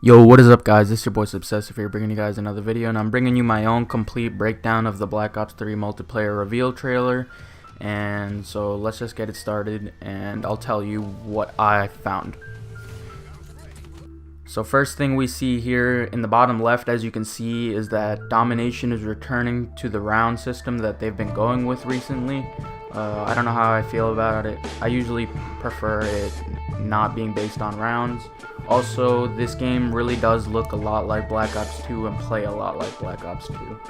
Yo, what is up guys, this is your boy Obsessive here bringing you guys another video, and I'm bringing you my own complete breakdown of the Black Ops 3 multiplayer reveal trailer. And so let's just get it started and I'll tell you what I found. So first thing we see here in the bottom left, as you can see, is that Domination is returning to the round system that they've been going with recently. I don't know how I feel about it. I usually prefer it not being based on rounds. Also, this game really does look a lot like Black Ops 2 and play a lot like Black Ops 2.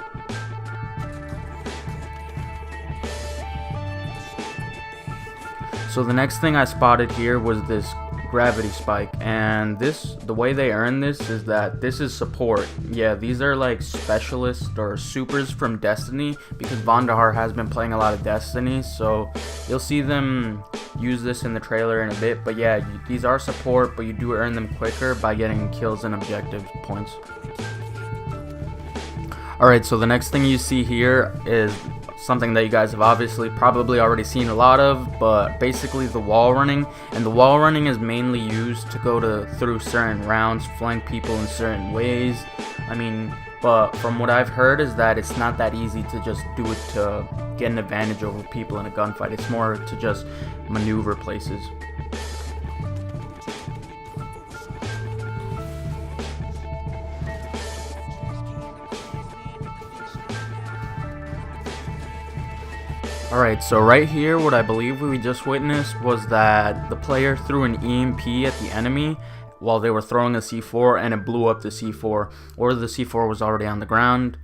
So the next thing I spotted here was this gravity spike, and the way they earn this is that this is support. Yeah, these are like specialists or supers from Destiny, because Vonderhaar has been playing a lot of Destiny, so you'll see them use this in the trailer in a bit. But yeah, these are support, but you do earn them quicker by getting kills and objective points. Alright, so the next thing you see here is something that you guys have obviously probably already seen a lot of, but basically the wall running. And the wall running is mainly used to go through certain rounds, flank people in certain ways. But from what I've heard is that it's not that easy to just do it to get an advantage over people in a gunfight. It's more to just maneuver places. Alright, so right here, what I believe we just witnessed was that the player threw an EMP at the enemy while they were throwing a C4, and it blew up the C4, or the C4 was already on the ground.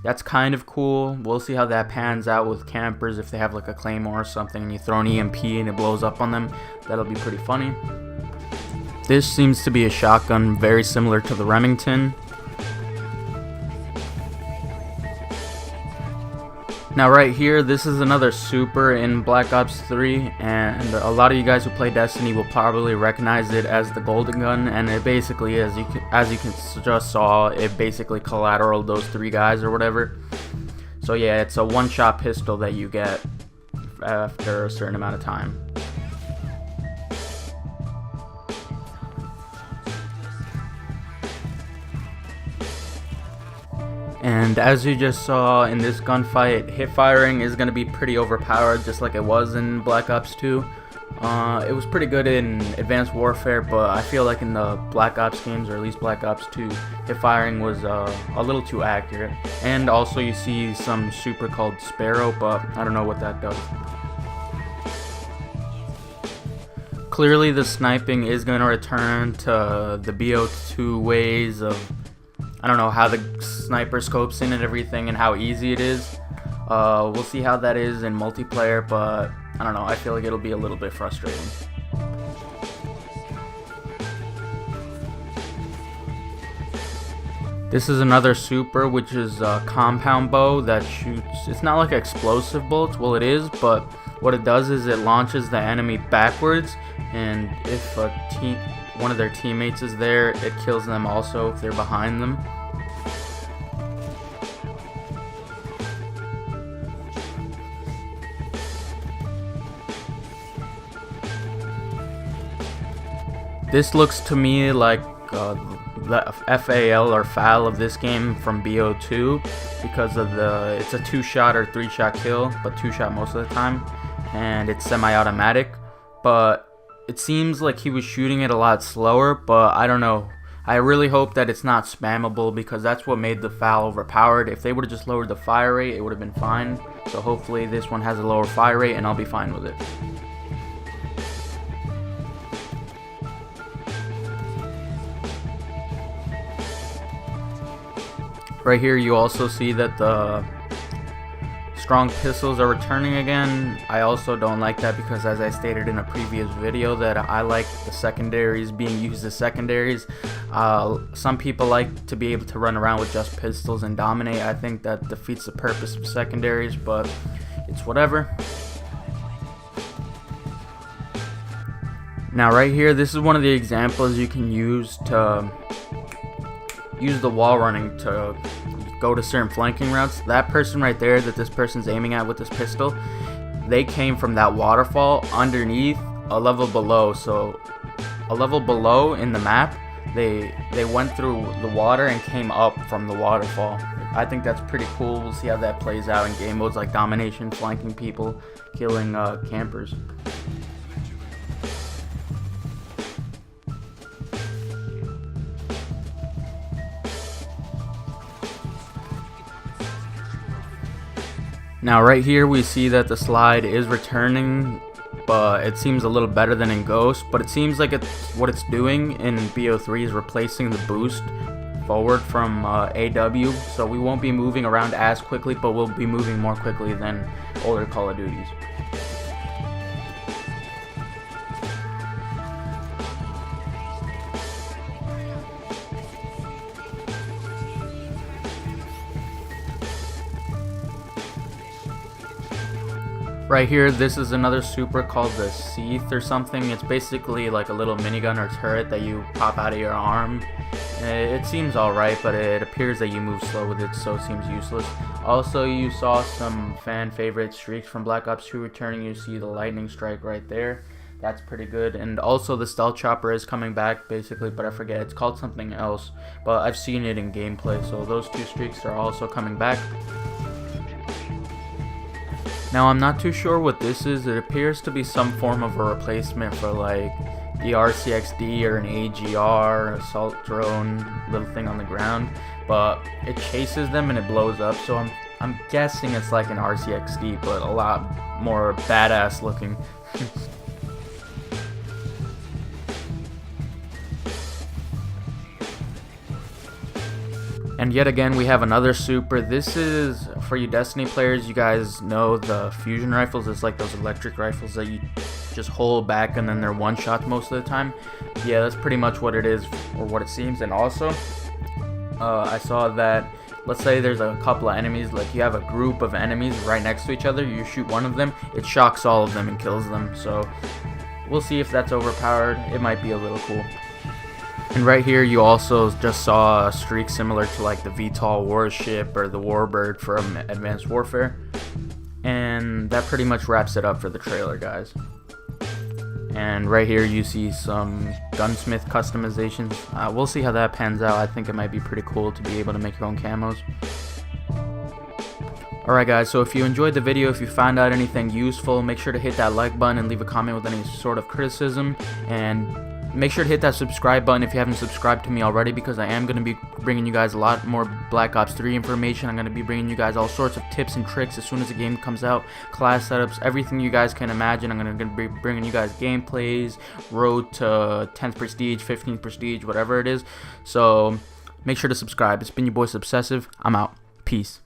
That's kind of cool. We'll see how that pans out with campers. If they have like a claymore or something and you throw an EMP and it blows up on them, that'll be pretty funny. This seems to be a shotgun very similar to the Remington. Now right here, this is another super in Black Ops 3, and a lot of you guys who play Destiny will probably recognize it as the Golden Gun, and it basically, as you just saw, it basically collateraled those three guys or whatever. So yeah, it's a one-shot pistol that you get after a certain amount of time. And as you just saw in this gunfight, hip firing is going to be pretty overpowered, just like it was in Black Ops 2. It was pretty good in Advanced Warfare, but I feel like in the Black Ops games, or at least Black Ops 2, hip firing was a little too accurate. And also you see some super called Sparrow, but I don't know what that does. Clearly the sniping is going to return to the BO2 ways of, I don't know, how the sniper scopes in and everything and how easy it is. We'll see how that is in multiplayer, but I don't know, I feel like it'll be a little bit frustrating. This is another super, which is a compound bow that shoots, it's not like explosive bullets, well it is, but what it does is it launches the enemy backwards, and if one of their teammates is there, it kills them also if they're behind them. This looks to me like the FAL or FAL of this game from BO2, because of it's a 2-shot or 3-shot kill, but 2-shot most of the time, and it's semi-automatic. But it seems like he was shooting it a lot slower, but I don't know. I really hope that it's not spammable, because that's what made the FAL overpowered. If they would have just lowered the fire rate, it would have been fine. So hopefully this one has a lower fire rate and I'll be fine with it. Right here you also see that the strong pistols are returning again. I also don't like that, because as I stated in a previous video that I like the secondaries being used as secondaries. Some people like to be able to run around with just pistols and dominate. I think that defeats the purpose of secondaries, but it's whatever. Now right here, this is one of the examples you can use to use the wall running to go to certain flanking routes. That person right there that this person's aiming at with this pistol, they came from that waterfall underneath a level below. So a level below in the map, they went through the water and came up from the waterfall. I think that's pretty cool. We'll see how that plays out in game modes like domination, flanking people, killing campers. Now right here we see that the slide is returning, but it seems a little better than in Ghost. But it seems like what it's doing in BO3 is replacing the boost forward from AW, so we won't be moving around as quickly, but we'll be moving more quickly than older Call of Duties. Right here, this is another super called the Seath or something. It's basically like a little minigun or turret that you pop out of your arm. It seems alright, but it appears that you move slow with it, so it seems useless. Also, you saw some fan favorite streaks from Black Ops 2 returning. You see the lightning strike right there. That's pretty good. And also the stealth chopper is coming back basically, but I forget, it's called something else. But I've seen it in gameplay, so those two streaks are also coming back. Now I'm not too sure what this is. It appears to be some form of a replacement for like the RCXD or an AGR, assault drone, little thing on the ground, but it chases them and it blows up, so I'm guessing it's like an RCXD, but a lot more badass looking. And yet again, we have another super. This is, for you Destiny players, you guys know the fusion rifles. It's like those electric rifles that you just hold back and then they're one shots most of the time. Yeah, that's pretty much what it is, or what it seems. And also, I saw that, let's say there's a couple of enemies, like you have a group of enemies right next to each other, you shoot one of them, it shocks all of them and kills them. So we'll see if that's overpowered. It might be a little cool. And right here you also just saw a streak similar to like the VTOL warship or the Warbird from Advanced Warfare. And that pretty much wraps it up for the trailer, guys. And right here you see some gunsmith customizations. We'll see how that pans out. I think it might be pretty cool to be able to make your own camos. Alright guys, so if you enjoyed the video, if you found out anything useful, make sure to hit that like button and leave a comment with any sort of criticism. And make sure to hit that subscribe button if you haven't subscribed to me already, because I am going to be bringing you guys a lot more Black Ops 3 information. I'm going to be bringing you guys all sorts of tips and tricks as soon as the game comes out, class setups, everything you guys can imagine. I'm going to be bringing you guys gameplays, road to 10th prestige, 15th prestige, whatever it is. So make sure to subscribe. It's been your boy Subsessive. I'm out. Peace.